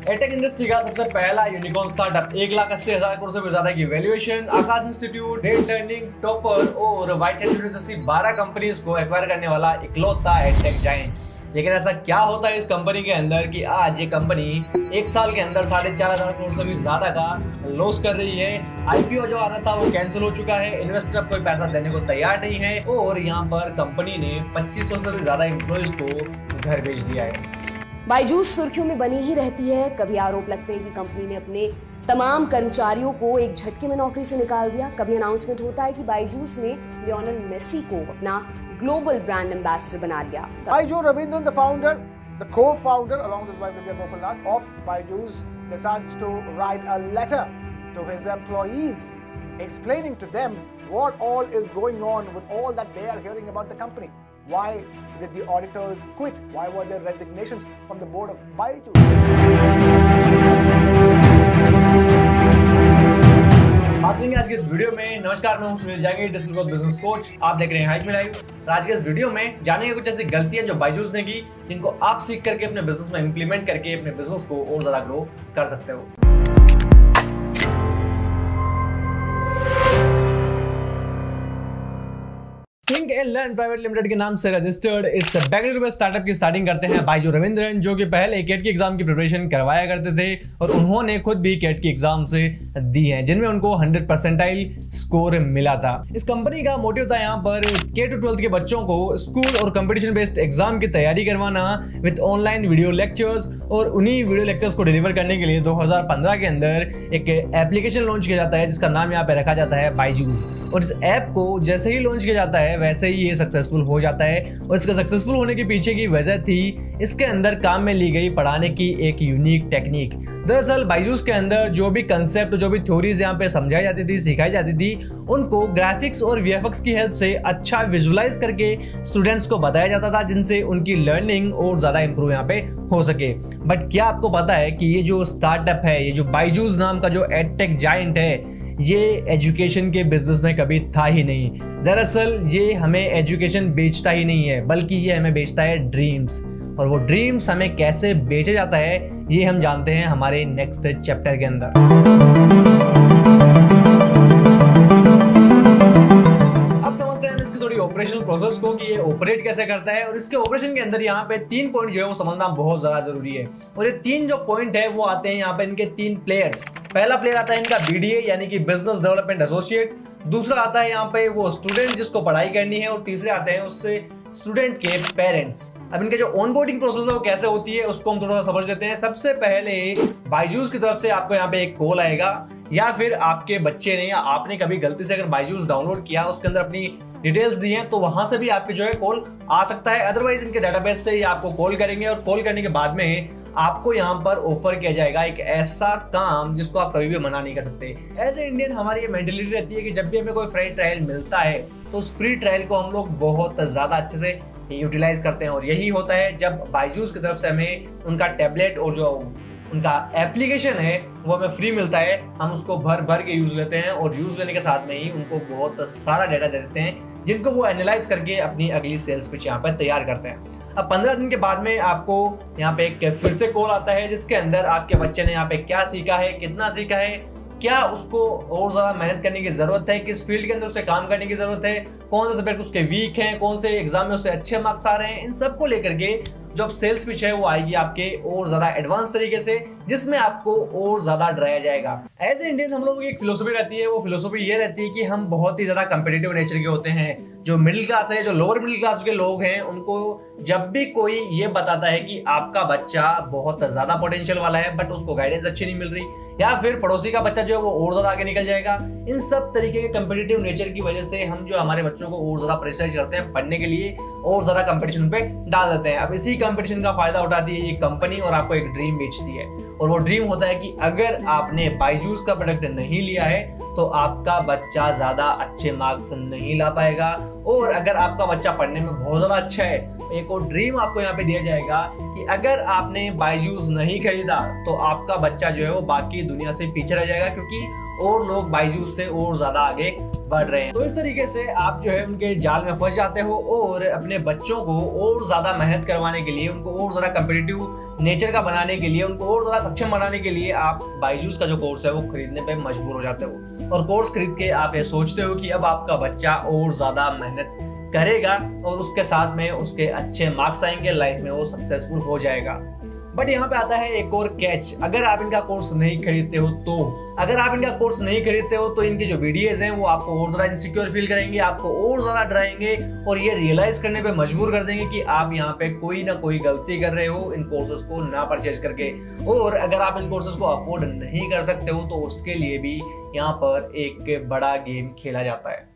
Attack industry का सबसे पहला यूनिकॉर्न स्टार्टअप 1,80,000 करोड़ से भी ज्यादा की वैल्यूएशन, आकाश इंस्टीट्यूट, डेट लर्निंग, टॉपर और व्हाइट हैट जैसी 12 कंपनीज को एक्वायर करने वाला इकलौता एटेक जायंट। लेकिन ऐसा क्या होता है इस कंपनी के अंदर कि आज ये कंपनी एक साल के अंदर 4,500 करोड़ से भी ज्यादा का लॉस कर रही है। आईपीओ जो आना था वो कैंसिल हो चुका है, इन्वेस्टर अब कोई पैसा देने को तैयार नहीं है और यहाँ पर कंपनी ने 2500 से भी ज्यादा एम्प्लॉइज को घर भेज दिया है। बायजूस सुर्खियों में बनी ही रहती है। कभी आरोप लगते हैं कि कंपनी ने अपने तमाम कर्मचारियों को एक झटके में नौकरी से निकाल दिया, कभी अनाउंसमेंट होता है कि बायजूस ने लियोनेल मेसी को अपना ग्लोबल ब्रांड एम्बेसडर बना लिया। Baiju Ravindran, the founder, the co-founder, along with his wife Vidya Gopalnath of Baijus, decides to write a letter to his employees, explaining to them what all is going on with all that they are hearing about the company. Why did the auditors quit? Why were there resignations from the board of Baiju? बात करेंगे आज के इस video में। नमस्कार, मैं हूं Sunil Jangi, digital growth business coach. आप देख रहे हैं हाइक में लाइव। आज के इस वीडियो में जानेंगे कुछ ऐसी गलतियां जो बायजूस ने की, जिनको आप सीख करके अपने बिजनेस में इंप्लीमेंट करके अपने बिजनेस को और ज्यादा ग्रो कर सकते हो। Think and learn private limited के नाम से रजिस्टर्ड इस बेंगलुरु में स्टार्टअप की स्टार्टिंग करते हैं बायजू रविंद्रन, जो कि पहले केट की एग्जाम की प्रिपरेशन करवाया करते थे और उन्होंने खुद भी केट की एग्जाम से दी हैं, जिनमें उनको 100 परसेंटाइल स्कोर मिला था। इस कंपनी का मोटिव था यहाँ पर K to 12 के बच्चों को स्कूल और कंपटीशन बेस्ड एग्जाम की तैयारी करवाना विद ऑनलाइन वीडियो लेक्चर्स, और उन्हीं वीडियो लेक्चर्स को डिलीवर करने के लिए 2015 के अंदर एक एप्लीकेशन लॉन्च किया जाता है जिसका नाम यहाँ पे रखा जाता है बायजूस। और इस ऐप को जैसे ही लॉन्च किया जाता है वैसे ही ये सक्सेसफुल हो जाता है। और इसका सक्सेसफुल होने के पीछे की वजह थी इसके अंदर काम में ली गई पढ़ाने की एक यूनिक टेक्निक। दरअसल बायजूस के अंदर जो भी कंसेप्ट, जो भी थ्योरीज यहाँ पे समझाई जाती थी, सिखाई जाती थी, उनको ग्राफिक्स और वीएफएक्स की हेल्प से अच्छा विजुलाइज करके स्टूडेंट्स को बताया जाता था, जिनसे उनकी लर्निंग और ज्यादा इंप्रूव यहाँ पे हो सके। बट क्या आपको पता है कि ये जो स्टार्टअप है, ये जो बायजूस नाम का जो एडटेक जायंट है, ये एजुकेशन के बिजनेस में कभी था ही नहीं। दरअसल ये हमें एजुकेशन बेचता ही नहीं है, बल्कि ये हमें बेचता है ड्रीम्स। और वो ड्रीम्स हमें कैसे बेचा जाता है ये हम जानते हैं हमारे नेक्स्ट चैप्टर के अंदर। ऑपरेशनल प्रोसेस को कि ये ऑपरेट कैसे करता है, और इसके ऑपरेशन के अंदर यहाँ पे 3 पॉइंट जो है वो समझना बहुत ज्यादा जरूरी है। और ये 3 जो पॉइंट है वो आते हैं यहाँ पे इनके 3 प्लेयर्स। पहला प्लेयर आता है इनका बीडीए यानी कि बिजनेस डेवलपमेंट एसोसिएट, दूसरा आता है यहाँ पे वो स्टूडेंट जिसको पढ़ाई करनी है, और तीसरे आते हैं उससे स्टूडेंट के पेरेंट्स। अब इनके जो ऑनबोर्डिंग प्रोसेस है वो कैसे होती है उसको हम थोड़ा सा समझ लेते हैं। सबसे पहले बायजूस की तरफ से आपको यहाँ पे एक कॉल आएगा, या फिर आपके बच्चे ने या आपने कभी गलती से अगर बायजूस डाउनलोड किया, उसके अंदर अपनी डिटेल्स दी हैं, तो वहां से भी आपके जो है कॉल आ सकता है। अदरवाइज इनके डेटाबेस से ही आपको कॉल करेंगे, और कॉल करने के बाद में आपको यहाँ पर ऑफर किया जाएगा एक ऐसा काम जिसको आप कभी भी मना नहीं कर सकते। एज ए इंडियन हमारी ये मेंटालिटी रहती है कि जब भी हमें कोई फ्री ट्रायल मिलता है तो उस फ्री ट्रायल को हम लोग बहुत ज्यादा अच्छे से यूटिलाइज करते हैं, और यही होता है जब बायजूस की तरफ से हमें उनका टैबलेट और जो उनका एप्लीकेशन है वो हमें फ्री मिलता है। हम उसको भर भर के यूज लेते हैं, और यूज लेने के साथ में ही उनको बहुत सारा डाटा दे देते हैं, जिनको वो एनालाइज करके अपनी अगली सेल्स पिच यहाँ पर तैयार करते हैं। अब 15 दिन के बाद में आपको यहाँ पे एक फिर से कॉल आता है, जिसके अंदर आपके बच्चे ने यहाँ पे क्या सीखा है, कितना सीखा है, क्या उसको और ज्यादा मेहनत करने की जरूरत है, किस फील्ड के अंदर उसे काम करने की जरूरत है, कौन से सब्जेक्ट उसके वीक हैं, कौन से एग्जाम में उससे अच्छे मार्क्स आ रहे हैं। इन सबको लेकर के जो सेल्स पिच है वो आएगी आपके और ज्यादा एडवांस तरीके से, जिसमें आपको और ज्यादा डराया जाएगा। एज ए इंडियन हम लोगों की एक फिलोसफी रहती है, वो फिलोसफी ये रहती है कि हम बहुत ही ज्यादा कम्पिटिटिव नेचर के होते हैं। जो मिडिल क्लास है, जो लोअर मिडिल क्लास के लोग हैं, उनको जब भी कोई ये बताता है कि आपका बच्चा बहुत ज्यादा पोटेंशियल वाला है बट उसको गाइडेंस अच्छी नहीं मिल रही, या फिर पड़ोसी का बच्चा जो है वो और ज्यादा आगे निकल जाएगा, इन सब तरीके के कम्पिटिटिव नेचर की वजह से हम जो हमारे बच्चों को और ज्यादा प्रेशराइज करते हैं पढ़ने के लिए, और ज्यादा कंपटीशन पे डाल देते हैं। अब इसी कंपटीशन का फायदा उठाती है ये कंपनी और आपको एक ड्रीम बेचती है, और वो ड्रीम होता है कि अगर आपने बायजूस का प्रोडक्ट नहीं लिया है तो आपका बच्चा ज्यादा अच्छे मार्क्स नहीं ला पाएगा, और अगर आपका बच्चा पढ़ने में बहुत ज्यादा अच्छा है एक और ड्रीम आपको यहाँ पे दिया जाएगा कि अगर आपने बायजूस नहीं खरीदा तो आपका बच्चा जो है वो बाकी दुनिया से पीछे रह जाएगा, क्योंकि और लोग बायजूस से और ज्यादा आगे बढ़ रहे हैं। तो इस तरीके से आप जो है उनके जाल में फंस जाते हो और अपने बच्चों को और ज्यादा मेहनत करवाने के लिए, उनको और ज्यादा कम्पिटिटिव नेचर का बनाने के लिए, उनको और ज्यादा सक्षम बनाने के लिए आप बायजूस का जो कोर्स है वो खरीदने पे मजबूर हो जाते हो। और कोर्स खरीद के आप ये सोचते हो कि अब आपका बच्चा और ज्यादा मेहनत करेगा और उसके साथ में उसके अच्छे मार्क्स आएंगे, लाइफ में वो सक्सेसफुल हो जाएगा। बट यहाँ पे आता है एक और कैच, अगर आप इनका कोर्स नहीं खरीदते हो तो इनके जो वीडियोस हैं वो आपको और ज्यादा इनसिक्योर फील करेंगे, आपको और ज्यादा डराएंगे और ये रियलाइज करने पे मजबूर कर देंगे कि आप यहाँ पे कोई ना कोई गलती कर रहे हो इन कोर्सेज को ना परचेज करके। और अगर आप इन कोर्सेज को अफोर्ड नहीं कर सकते हो तो उसके लिए भी यहाँ पर एक बड़ा गेम खेला जाता है।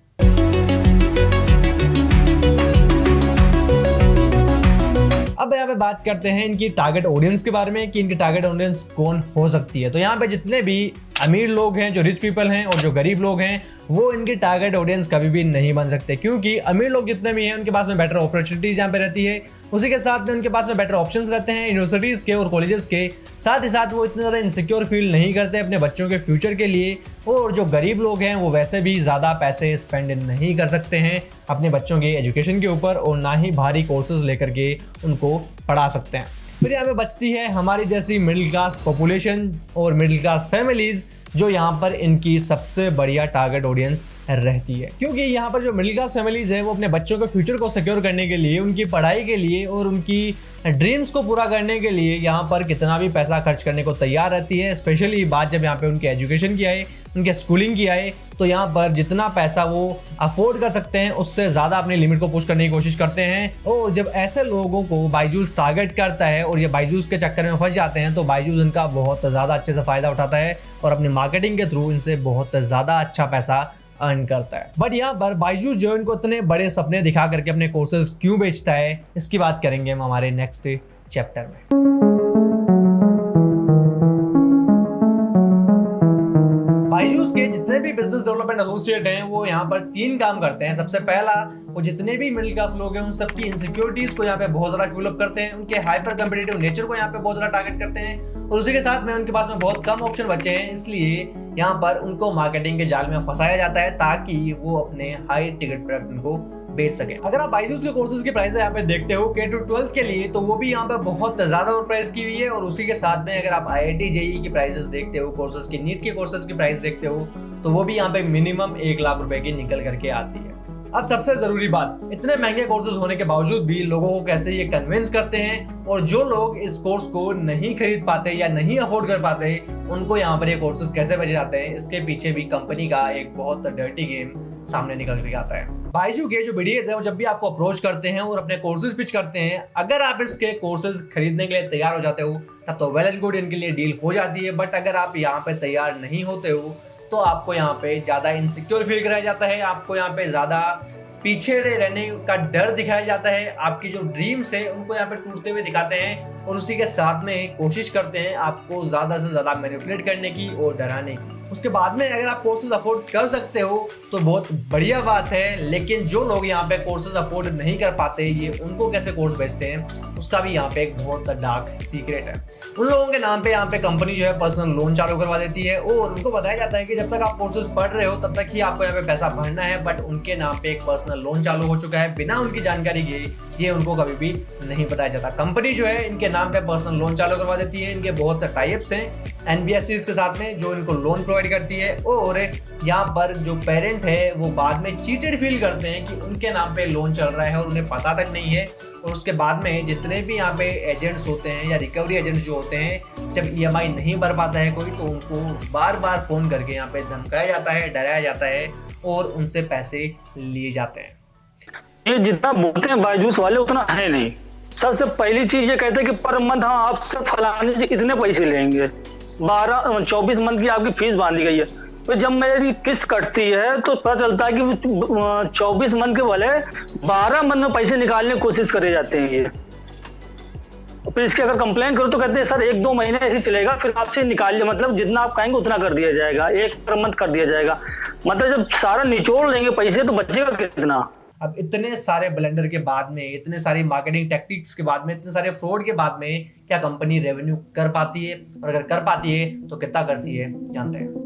अब यहाँ पे बात करते हैं इनकी टारगेट ऑडियंस के बारे में कि इनकी टारगेट ऑडियंस कौन हो सकती है। तो यहाँ पे जितने भी अमीर लोग हैं, जो रिच पीपल हैं और जो गरीब लोग हैं, वो इनकी टारगेट ऑडियंस कभी भी नहीं बन सकते, क्योंकि अमीर लोग जितने भी हैं उनके पास में बेटर अपॉर्चुनिटीज यहाँ पे रहती है, उसी के साथ में उनके पास में बेटर ऑप्शंस रहते हैं यूनिवर्सिटीज के और कॉलेजेस के। साथ ही साथ वो इतने ज़्यादा इनसिक्योर फील नहीं करते अपने बच्चों के फ्यूचर के लिए। और जो गरीब लोग हैं वो वैसे भी ज़्यादा पैसे स्पेंड नहीं कर सकते हैं अपने बच्चों के एजुकेशन के ऊपर और ना ही भारी कोर्सेज लेकर के उनको पढ़ा सकते हैं। फिर यहाँ पे बचती है हमारी जैसी मिडिल क्लास पॉपुलेशन और मिडिल क्लास फैमिलीज, जो यहाँ पर इनकी सबसे बढ़िया टारगेट ऑडियंस रहती है, क्योंकि यहाँ पर जो मिडिल क्लास फैमिलीज है वो अपने बच्चों के फ्यूचर को सिक्योर करने के लिए, उनकी पढ़ाई के लिए और उनकी ड्रीम्स को पूरा करने के लिए यहाँ पर कितना भी पैसा खर्च करने को तैयार रहती है। स्पेशली बात जब यहाँ पे उनके एजुकेशन की आए, उनके स्कूलिंग की आए, तो यहाँ पर जितना पैसा वो अफोर्ड कर सकते हैं उससे ज़्यादा अपनी लिमिट को पुश करने की कोशिश करते हैं। और जब ऐसे लोगों को बायजूस टारगेट करता है और ये बायजूस के चक्कर में फंस जाते हैं तो बायजूस इनका बहुत ज़्यादा अच्छे से फ़ायदा उठाता है और अपनी मार्केटिंग के थ्रू इनसे बहुत ज़्यादा अच्छा पैसा अर्न करता है। बट यहाँ पर बायजूस जो इनको इतने बड़े सपने दिखा करके अपने कोर्सेज क्यों बेचता है, इसकी बात करेंगे हम हमारे नेक्स्ट चैप्टर में। बायजूस के जितने भी बिजनेस डेवलपमेंट एसोसिएट हैं वो यहाँ पर 3 काम करते हैं। सबसे पहला, वो जितने भी मिडिल क्लास लोग हैं उन सबकी इनसिक्योरिटीज को यहाँ पे बहुत ज्यादा फ्यूल अप करते हैं, उनके हाइपर कम्पिटिटिव नेचर को यहाँ पे बहुत ज्यादा टारगेट करते हैं और उसी के साथ में उनके पास में बहुत कम ऑप्शन बचे हैं, इसलिए यहाँ पर उनको मार्केटिंग के जाल में फंसाया जाता है ताकि वो अपने हाई टिकट प्रोडक्ट उनको बेच सके। अगर आप बायजूस के कोर्सेज की प्राइस यहाँ पे देखते हो K-12 के लिए, तो वो भी यहाँ पे बहुत ज्यादा और प्राइस की हुई है और उसी के साथ में अगर आप IIT JEE की प्राइसेस देखते हो, कोर्सेज की नीट के कोर्सेज की प्राइस देखते हो, तो वो भी यहाँ पे मिनिमम 1 लाख रुपए की निकल करके आती है। अब सबसे जरूरी बात, इतने महंगे कोर्सेज होने के बावजूद भी लोगों को कैसे ये कन्विंस करते हैं, और जो लोग इस कोर्स को नहीं खरीद पाते या नहीं अफोर्ड कर पाते उनको यहाँ पर ये कोर्सेज कैसे बेचे जाते हैं, इसके पीछे भी कंपनी का एक बहुत डर्टी गेम सामने निकल के आता है। बायजू के जो वीडियोस है वो जब भी आपको अप्रोच करते हैं और अपने कोर्सेज पिच करते हैं, अगर आप इसके कोर्सेज खरीदने के लिए तैयार हो जाते हो तब तो वेल एंड गुड, इनके लिए डील हो जाती है। बट अगर आप यहाँ पे तैयार नहीं होते हो तो आपको यहाँ पे ज्यादा इनसिक्योर फील कराया जाता है, आपको यहाँ पे ज्यादा पीछे रहने का डर दिखाया जाता है, आपकी जो ड्रीम्स है उनको यहाँ पे टूटते हुए दिखाते हैं और उसी के साथ में कोशिश करते हैं आपको ज्यादा से ज्यादा मैनिपुलेट करने की और डराने की। उसके बाद में अगर आप कोर्सेज अफोर्ड कर सकते हो तो बहुत बढ़िया बात है, लेकिन जो लोग यहाँ पे कोर्सेज अफोर्ड नहीं कर पाते, ये उनको कैसे कोर्स बेचते हैं उसका भी यहाँ पे एक बहुत डार्क सीक्रेट है। उन लोगों के नाम पे यहाँ पे कंपनी जो है पर्सनल लोन चालू करवा देती है और उनको बताया जाता है कि जब तक आप कोर्सेज पढ़ रहे हो तब तक ही आपको यहाँ पे पैसा भरना है, बट उनके नाम पे एक पर्सनल लोन चालू हो चुका है बिना उनकी जानकारी के, ये उनको कभी भी नहीं बताया जाता। कंपनी जो है इनके नाम पे पर्सनल लोन चालू करवा देती है, इनके बहुत से टाइप्स हैं NBFCs के साथ में जो इनको लोन प्रोवाइड करती है, और यहाँ पर जो पेरेंट है वो बाद में चीटेड फील करते हैं कि उनके नाम पे लोन चल रहा है और उन्हें पता तक नहीं है। और उसके बाद में जितने भी यहाँ पे एजेंट्स होते हैं या रिकवरी एजेंट्स जो होते हैं, जब EMI नहीं भर पाता है कोई तो उनको बार बार फोन करके यहाँ पे धमकाया जाता है, डराया जाता है और उनसे पैसे लिए जाते हैं। ये जितना बोलते हैं बायजूस वाले उतना है नहीं। सबसे पहली चीज ये कहते हैं कि पर मंथ हम आपसे फलाने से इतने पैसे लेंगे, 24 मंथ की आपकी फीस बांधी गई है। तो जब मेरी किस्त कटती है तो पता चलता है कि 24 मंथ के वाले 12 मंथ में पैसे निकालने की कोशिश करे जाते हैं ये। फिर इसकी अगर कंप्लेन करो तो कहते हैं सर 1-2 महीने ऐसे चलेगा, फिर आपसे निकाल लिया, मतलब जितना आप कहेंगे उतना कर दिया जाएगा, 1 पर मंथ कर दिया जाएगा। मतलब जब सारा निचोड़ लेंगे पैसे तो बचेगा कितना? अब इतने सारे ब्लेंडर के बाद में, इतने सारी मार्केटिंग टैक्टिक्स के बाद में, इतने सारे फ्रॉड के बाद में क्या कंपनी रेवेन्यू कर पाती है, और अगर कर पाती है तो कितना करती है, जानते हैं।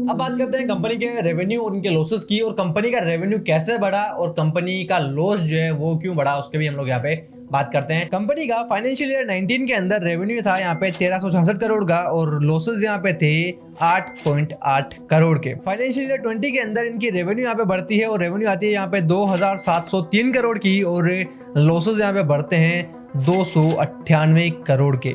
अब बात करते हैं कंपनी के रेवेन्यू और उनके लॉसेस की, और कंपनी का रेवेन्यू कैसे बढ़ा और कंपनी का लॉस जो है वो क्यों बढ़ा, उसके भी हम लोग यहाँ पे बात करते हैं। कंपनी का फाइनेंशियल ईयर 19 के अंदर रेवेन्यू था यहाँ पे 1366 करोड़ का, और लॉसेस यहाँ पे थे 8.8 करोड़ के। फाइनेंशियल ईयर 20 के अंदर इनकी रेवेन्यू यहाँ पे बढ़ती है, और रेवेन्यू आती है यहाँ पे 2703 करोड़ की, और लॉसेस यहाँ पे बढ़ते हैं 298 करोड़ के।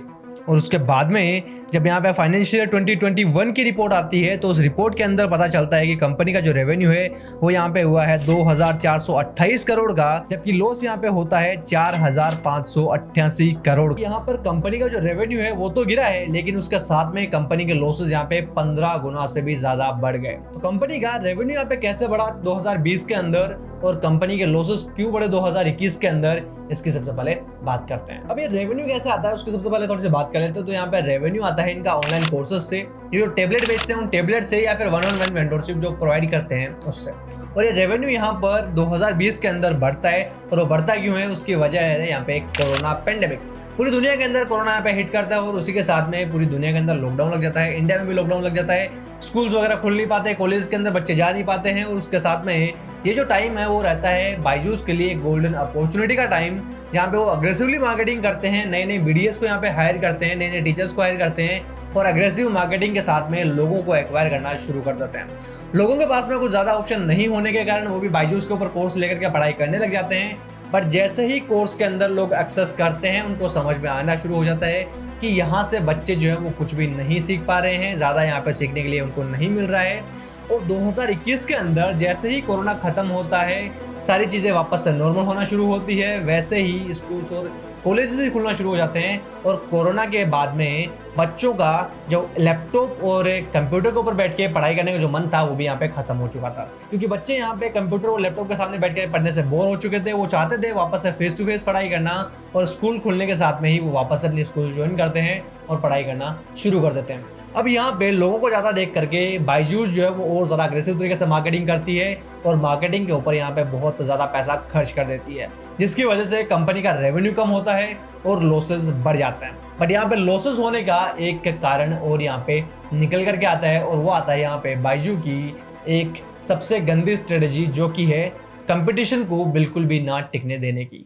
और उसके बाद में जब यहाँ पे फाइनेंशियल 2021 की रिपोर्ट आती है, तो उस रिपोर्ट के अंदर पता चलता है कि कंपनी का जो रेवेन्यू है वो यहाँ पे हुआ है 2428 करोड़ का, जबकि लॉस यहाँ पे होता है 4588 करोड़। यहाँ पर कंपनी का जो रेवेन्यू है वो तो गिरा है, लेकिन उसके साथ में कंपनी के लॉसेस यहाँ पे 15 गुना से भी ज्यादा बढ़ गए। तो कंपनी का रेवेन्यू यहाँ पे कैसे बढ़ा 2020 के अंदर, और कंपनी के लॉसेस क्यों बढ़े 2021 के अंदर, इसकी सबसे पहले बात करते हैं। अब ये रेवेन्यू कैसे आता है उसकी सबसे पहले थोड़ी सी बात कर लेते हैं। तो यहाँ पे रेवेन्यू आता है इनका ऑनलाइन कोर्सेज से, ये जो टेबलेट बेचते हैं उन टेबलेट से, या फिर 1-on-1 मेंटरशिप जो प्रोवाइड करते हैं उससे। और ये रेवेन्यू यहाँ पर 2020 के अंदर बढ़ता है, और वो बढ़ता क्यों है उसकी वजह है यहाँ पे कोरोना पेंडेमिक। पूरी दुनिया के अंदर कोरोना यहाँ पे हिट करता है, और उसी के साथ में पूरी दुनिया के अंदर लॉकडाउन लग जाता है। इंडिया में भी लॉकडाउन लग जाता है, स्कूल्स वगैरह खुल नहीं पाते, कॉलेज के अंदर बच्चे जा नहीं पाते हैं, और उसके साथ में ये जो टाइम है वो रहता है बायजूस के लिए गोल्डन अपॉर्चुनिटी का टाइम, जहाँ पे वो अग्रेसिवली मार्केटिंग करते हैं, नए नए BDS को यहाँ पे हायर करते हैं, नए नए टीचर्स को हायर करते हैं, और अग्रेसिव मार्केटिंग के साथ में लोगों को एक्वायर करना शुरू कर देते हैं। लोगों के पास में कुछ ज़्यादा ऑप्शन नहीं होने के कारण वो भी बायजूस के ऊपर कोर्स लेकर के पढ़ाई करने लग जाते हैं। पर जैसे ही कोर्स के अंदर लोग एक्सेस करते हैं, उनको समझ में आना शुरू हो जाता है कि यहाँ से बच्चे जो है वो कुछ भी नहीं सीख पा रहे हैं, ज़्यादा यहाँ पे सीखने के लिए उनको नहीं मिल रहा है। और 2021 के अंदर जैसे ही कोरोना खत्म होता है, सारी चीज़ें वापस से नॉर्मल होना शुरू होती है, वैसे ही स्कूल्स और कॉलेज भी खुलना शुरू हो जाते हैं। और कोरोना के बाद में बच्चों का जो लैपटॉप और कंप्यूटर के ऊपर बैठ के पढ़ाई करने का जो मन था वो भी यहाँ पे खत्म हो चुका था, क्योंकि बच्चे यहाँ पे कंप्यूटर और लैपटॉप के सामने बैठ के पढ़ने से बोर हो चुके थे। वो चाहते थे वापस से फेस टू फेस पढ़ाई करना, और स्कूल खुलने के साथ में ही वो वापस से अपनी स्कूल ज्वाइन करते हैं और पढ़ाई करना शुरू कर देते हैं। अब यहाँ पे लोगों को ज़्यादा देख करके बायजूस जो है वो और ज़्यादा अग्रेसिव तरीके से मार्केटिंग करती है, और मार्केटिंग के ऊपर यहाँ पे बहुत ज़्यादा पैसा खर्च कर देती है, जिसकी वजह से कंपनी का रेवेन्यू कम होता है और लॉसेस बढ़ जाता है। बट यहाँ पे लॉसेस होने का एक कारण और यहाँ पे निकल करके आता है, और वो आता है यहाँ पे बायजू की एक सबसे गंदी स्ट्रेटजी, जो कि है कंपटीशन को बिल्कुल भी ना टिकने देने की।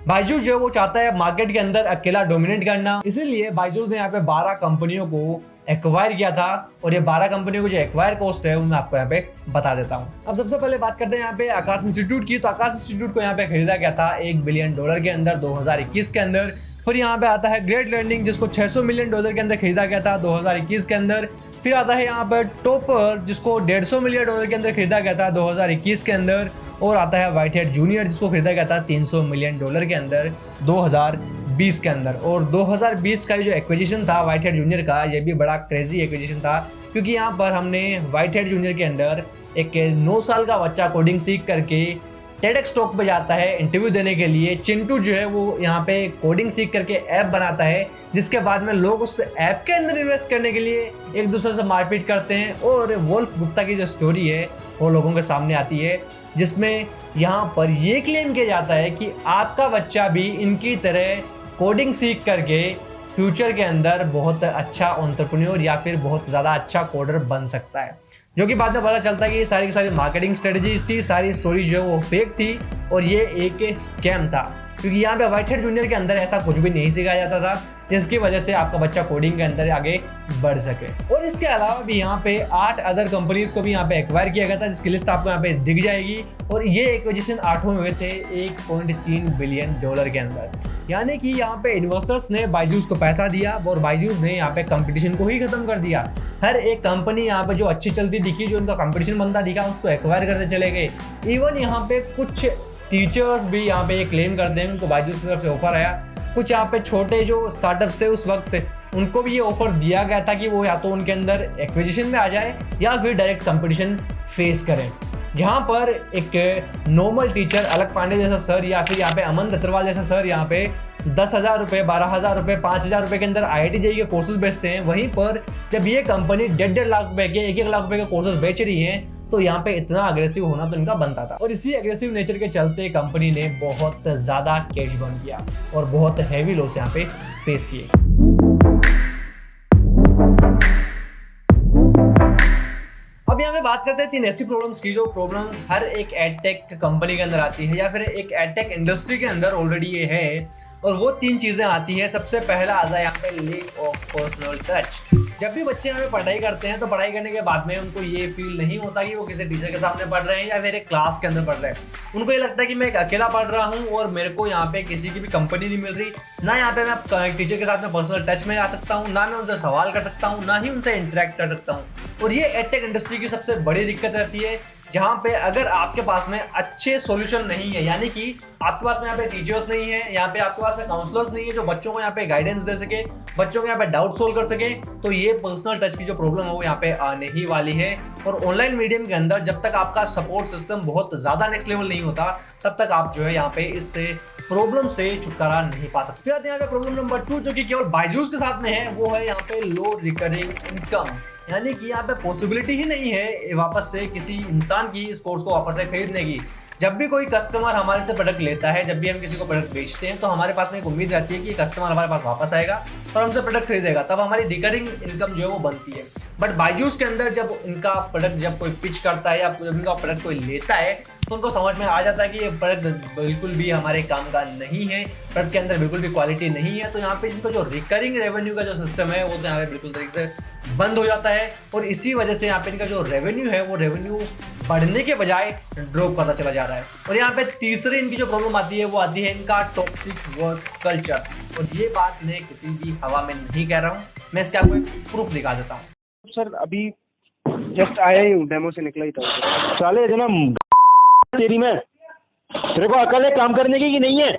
बायजूस जो है वो चाहता है मार्केट के अंदर अकेला डोमिनेट करना, इसीलिए बायजूस ने यहाँ पे 12 कंपनियों को एक्वायर किया था, और ये 12 कंपनियों को जो एक्वायर कॉस्ट है वो मैं आपको यहाँ पे बता देता हूँ। अब सबसे पहले बात करते हैं यहाँ पे आकाश इंस्टीट्यूट की। तो आकाश इंस्टीट्यूट को यहाँ पे खरीदा गया था $1 बिलियन के अंदर 2021 के अंदर। फिर यहाँ पे आता है ग्रेट लर्निंग, जिसको $600 मिलियन के अंदर खरीदा गया था 2021 के अंदर। फिर आता है यहाँ पर टॉपर, जिसको $150 मिलियन के अंदर खरीदा गया था 2021 के अंदर। और आता है व्हाइट हेड जूनियर, जिसको खरीदा गया था $300 मिलियन के अंदर 2020 के अंदर। और 2020 का जो एक्विजिशन था व्हाइट हेड जूनियर का, ये भी बड़ा क्रेजी एक्विजिशन था, क्योंकि यहाँ पर हमने व्हाइट हेड जूनियर के अंदर एक 9 साल का बच्चा कोडिंग सीख करके टेडेक्स टॉक पे जाता है इंटरव्यू देने के लिए। चिंटू जो है वो यहाँ पे कोडिंग सीख करके ऐप बनाता है, जिसके बाद में लोग उस ऐप के अंदर इन्वेस्ट करने के लिए एक दूसरे से मारपीट करते हैं। और वोल्फ गुप्ता की जो स्टोरी है वो लोगों के सामने आती है, जिसमें यहाँ पर ये क्लेम किया जाता है कि आपका बच्चा भी इनकी तरह कोडिंग सीख करके फ्यूचर के अंदर बहुत अच्छा एंटरप्रेन्योर या फिर बहुत ज़्यादा अच्छा कोडर बन सकता है। जो कि बाद में पता चलता है कि ये सारी की सारी मार्केटिंग स्ट्रेटजीज थी, सारी स्टोरीज जो है वो फेक थी, और ये एक स्कैम था, क्योंकि यहाँ पे व्हाइट हेड जूनियर के अंदर ऐसा कुछ भी नहीं सिखाया जाता था, जिसकी वजह से आपका बच्चा कोडिंग के अंदर आगे बढ़ सके। और इसके अलावा भी यहाँ पे 8 अदर कंपनीज को भी यहाँ पे एक्वायर किया गया था, जिसकी लिस्ट आपको यहाँ पे दिख जाएगी। और ये एक्विजिशन 8वें हुए थे $1.3 बिलियन के अंदर। यानी कि यहाँ पे इन्वेस्टर्स ने बायजूस को पैसा दिया, और बायजूस ने यहाँ पे कंपटीशन को ही खत्म कर दिया। हर एक कंपनी यहाँ पे जो अच्छी चलती दिखी, जो उनका कंपटीशन बनता दिखा, उसको एक्वायर करते चले गए। इवन यहाँ पे कुछ टीचर्स भी यहाँ पे ये क्लेम करते हैं उनको बायजूस की तरफ से ऑफर आया। कुछ यहाँ पे छोटे जो स्टार्टअप्स थे उस वक्त, उनको भी ये ऑफर दिया गया था कि वो या तो उनके अंदर एक्विजिशन में आ जाए या फिर डायरेक्ट कंपटीशन फेस करें। जहाँ पर एक नॉर्मल टीचर अलक पांडे जैसा सर, या फिर यहाँ पे अमन दत्तरवाल जैसा सर यहाँ पे 10,000 रुपये, 12,000 रुपये, 5,000 रुपये के अंदर IIT JEE के कोर्सेज बेचते हैं। वहीं पर जब ये कंपनी 1.5 लाख रुपए के, 1-1 लाख रुपए के कोर्सेज बेच रही है, तो यहाँ पे इतना अग्रेसिव होना तो इनका बनता था। और इसी अग्रेसिव नेचर के चलते कंपनी ने बहुत ज्यादा कैश बर्न किया और बहुत हैवी लॉस यहाँ पे फेस किए। अब यहाँ पे बात करते हैं 3 ऐसी प्रॉब्लम्स की जो प्रॉब्लम्स हर एक एडटेक कंपनी के अंदर आती है या फिर एक एडटेक इंडस्ट्री के अंदर ऑलरेडी ये है। और वो 3 चीजें आती हैं। सबसे पहला आता है यहाँ पे लैक ऑफ पर्सनल टच। जब भी बच्चे यहाँ पे पढ़ाई करते हैं तो पढ़ाई करने के बाद में उनको ये फील नहीं होता कि वो किसी टीचर के सामने पढ़ रहे हैं या फिर एक क्लास के अंदर पढ़ रहे हैं। उनको ये लगता है कि मैं एक अकेला पढ़ रहा हूँ और मेरे को यहाँ पे किसी की भी कंपनी नहीं मिल रही, ना यहाँ पे मैं टीचर के साथ में पर्सनल टच में आ सकता हूँ, ना मैं उनसे सवाल कर सकता हूँ, ना ही उनसे इंटरेक्ट कर सकता हूँ। और ये एडटेक इंडस्ट्री की सबसे बड़ी दिक्कत रहती है, जहां पे अगर आपके पास में अच्छे सॉल्यूशन नहीं है, यानी कि आपके पास में यहाँ पे टीचर्स नहीं है, यहाँ पे आपके पास में काउंसलर्स नहीं है जो बच्चों को यहाँ पे गाइडेंस दे सके, बच्चों को यहाँ पे डाउट सोल्व कर सके, तो ये पर्सनल टच की जो प्रॉब्लम है वो यहाँ पे आने ही वाली है। और ऑनलाइन मीडियम के अंदर जब तक आपका सपोर्ट सिस्टम बहुत ज्यादा नेक्स्ट लेवल नहीं होता, तब तक आप जो है यहाँ पे इससे प्रॉब्लम से छुटकारा नहीं पा सकते। फिर यहाँ पे प्रॉब्लम नंबर 2 जो कि केवल बायजूस के साथ में है, वो है यहाँ पे लो रिकरिंग इनकम। यानी कि यहाँ पे पॉसिबिलिटी ही नहीं है वापस से किसी इंसान की इस कोर्स को वापस से खरीदने की। जब भी कोई कस्टमर हमारे से प्रोडक्ट लेता है, जब भी हम किसी को प्रोडक्ट बेचते हैं, तो हमारे पास में एक उम्मीद रहती है कि कस्टमर हमारे पास वापस आएगा और हमसे प्रोडक्ट खरीदेगा, तब हमारी रिकरिंग इनकम जो है वो बनती है। बट बायजूस के अंदर जब इनका प्रोडक्ट जब कोई पिच करता है या जब इनका प्रोडक्ट कोई लेता है, तो उनको समझ में आ जाता है कि ये प्रोडक्ट बिल्कुल भी हमारे काम का नहीं है, प्रोडक्ट के अंदर बिल्कुल भी क्वालिटी नहीं है। तो यहाँ पे इनका जो रिकरिंग रेवेन्यू का जो सिस्टम है वो तो यहाँ पे बिल्कुल तरीके से बंद हो जाता है। और इसी वजह से यहाँ पे इनका जो रेवेन्यू है वो रेवेन्यू बढ़ने के बजाय ड्रॉप करता चला जा रहा है। और यहाँ पे तीसरी इनकी जो प्रॉब्लम आती है वो आती है इनका टॉक्सिक वर्क कल्चर। और ये बात मैं किसी भी हवा में नहीं कह रहा हूँ, मैं इसके आपको एक प्रूफ दिखा देता हूँ। सर अभी जस्ट आया ही हूँ, डेमो से निकला ही था। साले इतना तेरी में तेरे को अकल है काम करने की कि नहीं है?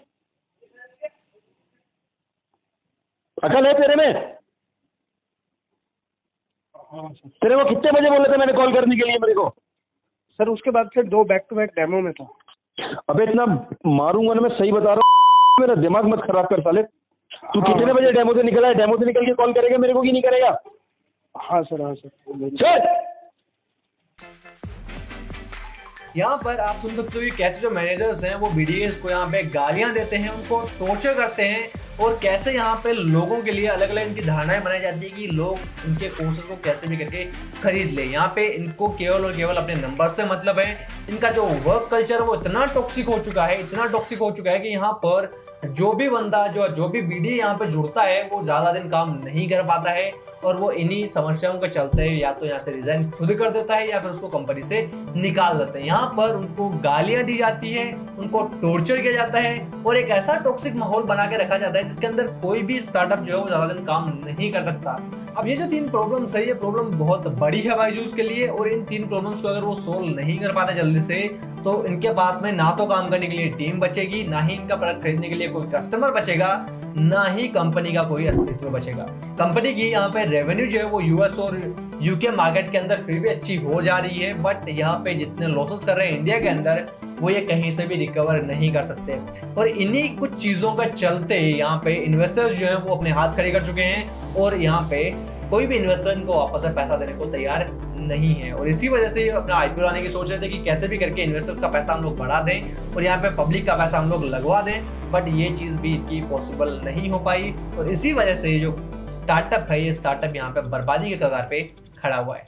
अकल है तेरे में? तेरे को कितने बजे बोले थे मैंने कॉल करने के लिए मेरे को? सर उसके बाद फिर 2 बैक टू बैक डेमो में था। अबे इतना मारूंगा ना, मैं सही बता रहा हूँ, मेरा दिमाग मत खराब कर साले। तू कितने बजे डेमो से निकला है? डेमो से निकल के कॉल करेगा मेरे को कि नहीं करेगा? हाँ सर, हाँ सर। चल यहाँ पर आप सुन सकते हो कि कैसे जो मैनेजर्स हैं वो BDAs को यहाँ पे गालियां देते हैं, उनको टॉर्चर करते हैं, और कैसे यहाँ पे लोगों के लिए अलग अलग इनकी धारणाएं बनाई जाती है कि लोग इनके कोर्सेज को कैसे भी करके खरीद ले। यहाँ पे इनको केवल और केवल अपने नंबर से मतलब है। इनका जो वर्क कल्चर वो इतना टॉक्सिक हो चुका है, इतना टॉक्सिक हो चुका है कि यहाँ पर जो भी बंदा जो भी BDA यहाँ पे जुड़ता है वो ज्यादा दिन काम नहीं कर पाता है, और वो इन्हीं समस्याओं के चलते या तो यहाँ से रिजाइन खुद कर देता है या फिर उसको कंपनी से निकाल देते हैं। यहाँ पर उनको गालियां दी जाती है, उनको टॉर्चर किया जाता है, और एक ऐसा टॉक्सिक माहौल बना के रखा जाता है जिसके अंदर कोई भी स्टार्टअप जो है वो ज्यादा दिन काम नहीं कर सकता। अब ये जो 3 प्रॉब्लम्स है, ये प्रॉब्लम बहुत बड़ी है बायजूस के लिए, और इन 3 प्रॉब्लम्स को अगर वो सोल्व नहीं कर पाते जल्दी से, तो इनके पास में ना तो काम करने के लिए टीम बचेगी, ना ही इनका प्रोडक्ट खरीदने के लिए कोई कस्टमर बचेगा, ना ही कंपनी का कोई अस्तित्व बचेगा। कंपनी की यहाँ पे रेवेन्यू जो है वो US और UK मार्केट के अंदर फिर भी अच्छी हो जा रही है, बट यहाँ पे जितने लॉसेस कर रहे हैं इंडिया के अंदर, वो ये कहीं से भी रिकवर नहीं कर सकते। और इन्हीं कुछ चीजों का चलते यहाँ पे इन्वेस्टर्स जो हैं वो अपने हाथ खड़े कर चुके हैं, और यहाँ पे कोई भी इन्वेस्टर इनको वापस से पैसा देने को तैयार नहीं है। और इसी वजह से अपना IPO लाने की सोच रहे थे कि कैसे भी करके इन्वेस्टर्स का पैसा हम लोग बढ़ा दें और यहाँ पे पब्लिक का पैसा हम लोग लगवा दें, बट ये चीज़ भी इनकी पॉसिबल नहीं हो पाई। और इसी वजह से जो स्टार्टअप है, ये स्टार्टअप यहाँ पे बर्बादी के कगार पे खड़ा हुआ है।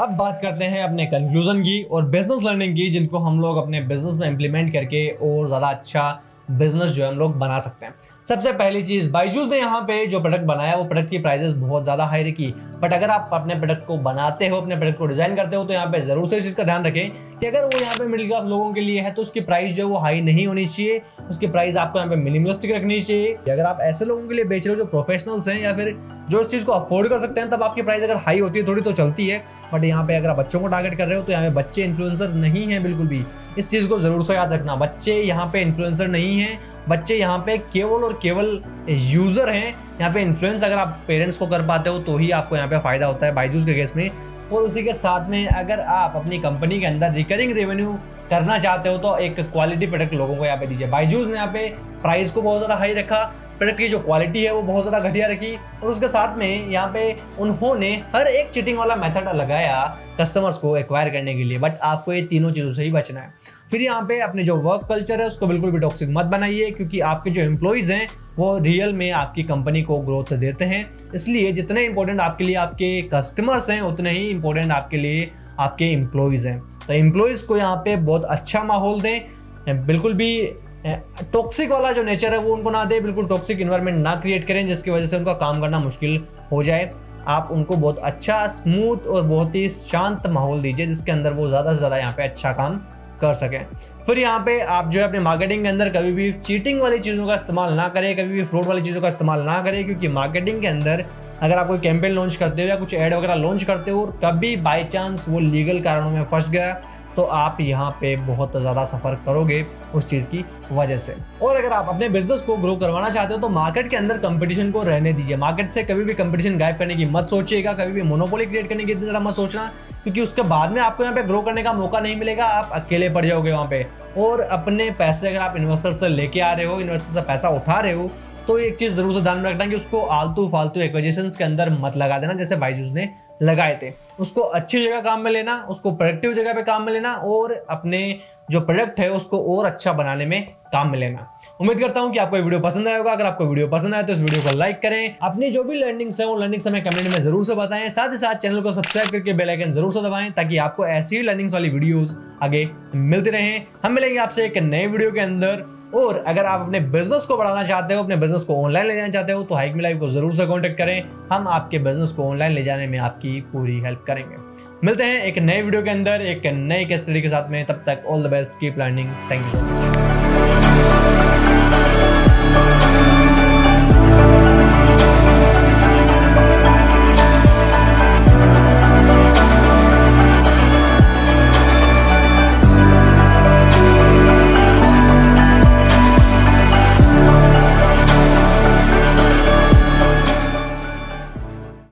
अब बात करते हैं अपने कंक्लूजन की और बिजनेस लर्निंग की, जिनको हम लोग अपने बिजनेस में इंप्लीमेंट करके और ज़्यादा अच्छा बिजनेस जो है हम लोग बना सकते हैं। सबसे पहली चीज, बायजूस ने यहाँ पे जो प्रोडक्ट बनाया वो प्रोडक्ट की प्राइसेस बहुत ज्यादा हाई रखी, बट अगर आप अपने प्रोडक्ट को बनाते हो, अपने प्रोडक्ट को डिजाइन करते हो, तो यहाँ पे जरूर से इस चीज का ध्यान रखें कि अगर वो यहाँ पे मिडिल क्लास लोगों के लिए है तो उसकी प्राइस जो है वो हाई नहीं होनी चाहिए, उसकी प्राइस आपको यहाँ पे मिनिमलिस्टिक रखनी चाहिए। अगर आप ऐसे लोगों के लिए बेच रहे हो जो प्रोफेशनल्स हैं या फिर जो इस चीज को अफोर्ड कर सकते हैं, तब आपकी प्राइस अगर हाई होती है थोड़ी तो चलती है। बट यहाँ पे अगर आप बच्चों को टारगेट कर रहे हो तो यहाँ पे बच्चे इन्फ्लुएंसर नहीं है बिल्कुल भी, इस चीज को जरूर से याद रखना। बच्चे यहाँ पे इन्फ्लुएंसर नहीं है, बच्चे यहाँ पे केवल और केवल यूजर हैं। यहाँ पे इन्फ्लुएंस अगर आप पेरेंट्स को कर पाते हो तो ही आपको यहाँ पे फायदा होता है बायजूस के केस में। और उसी के साथ में अगर आप अपनी कंपनी के अंदर रिकरिंग रेवेन्यू करना चाहते हो तो एक क्वालिटी प्रोडक्ट लोगों को यहाँ पे दीजिए। बायजूस ने यहाँ पे प्राइस को बहुत ज़्यादा हाई रखा, प्रोडक्ट की जो क्वालिटी है वो बहुत ज़्यादा घटिया रखी, और उसके साथ में यहाँ पे उन्होंने हर एक चीटिंग वाला मेथड लगाया कस्टमर्स को एक्वायर करने के लिए। बट आपको ये तीनों चीज़ों से ही बचना है। फिर यहाँ पे अपने जो वर्क कल्चर है उसको बिल्कुल भी टॉक्सिक मत बनाइए, क्योंकि आपके जो एम्प्लॉयज़ हैं वो रियल में आपकी कंपनी को ग्रोथ देते हैं। इसलिए जितने इंपॉर्टेंट आपके लिए आपके कस्टमर्स हैं उतने ही इंपॉर्टेंट आपके लिए आपके एम्प्लॉयज़ हैं। तो एम्प्लॉयज़ को यहाँ पे बहुत अच्छा माहौल दें, बिल्कुल भी टॉक्सिक वाला जो नेचर है वो उनको ना दे, बिल्कुल टॉक्सिक इन्वायरमेंट ना क्रिएट करें जिसकी वजह से उनका काम करना मुश्किल हो जाए। आप उनको बहुत अच्छा, स्मूथ और बहुत ही शांत माहौल दीजिए जिसके अंदर वो ज़्यादा से ज़्यादा यहाँ पे अच्छा काम कर सकें। फिर यहाँ पे आप जो है अपने मार्केटिंग के अंदर कभी भी चीटिंग वाली चीज़ों का इस्तेमाल ना करें, कभी भी फ्रॉड वाली चीज़ों का इस्तेमाल ना करें, क्योंकि मार्केटिंग के अंदर अगर आप कोई कैंपेन लॉन्च करते हो या कुछ ऐड वगैरह लॉन्च करते हो और कभी बाई चांस वो लीगल कारणों में फंस गया तो आप यहाँ पे बहुत ज़्यादा सफ़र करोगे उस चीज़ की वजह से। और अगर आप अपने बिजनेस को ग्रो करवाना चाहते हो तो मार्केट के अंदर कंपटीशन को रहने दीजिए। मार्केट से कभी भी कंपटीशन गायब करने की मत सोचिएगा, कभी भी मोनोपोली क्रिएट करने की इतनी तरह मत सोचना, क्योंकि उसके बाद में आपको यहाँ पे ग्रो करने का मौका नहीं मिलेगा, आप अकेले पड़ जाओगे वहाँ पे। और अपने पैसे अगर आप इन्वेस्टर से लेके आ रहे हो, इन्वेस्टर से पैसा उठा रहे हो, तो एक चीज़ जरूर से ध्यान में रखना कि उसको आलतू फालतू एक्विजिशंस के अंदर मत लगा देना जैसे बायजूस ने लगाए थे। उसको अच्छी जगह काम में लेना, उसको प्रोडक्टिव जगह पे काम में लेना और अपने जो प्रोडक्ट है उसको और अच्छा बनाने में काम में लेना। उम्मीद करता हूं कि आपको ये वीडियो पसंद आया होगा। अगर आपको वीडियो पसंद आया तो इस वीडियो को लाइक करें, अपनी जो भी लर्निंग्स है वो लर्निंग्स हमें कमेंट में जरूर से बताएं, साथ ही साथ चैनल को सब्सक्राइब करके बेल आइकन जरूर से दबाएं ताकि आपको ऐसी ही लर्निंग्स वाली वीडियोस आगे मिलती रहें। हम मिलेंगे आपसे एक नए वीडियो के अंदर। और अगर आप अपने बिजनेस को बढ़ाना चाहते हो, अपने बिजनेस को ऑनलाइन ले जाना चाहते हो तो हाइकमी लाइव को जरूर से कॉन्टेक्ट करें, हम आपके बिजनेस को ऑनलाइन ले जाने में आपकी पूरी हेल्प करेंगे। मिलते हैं एक नए वीडियो के अंदर एक नए केस स्टडी के साथ में, तब तक all the best, keep learning, thank you so much.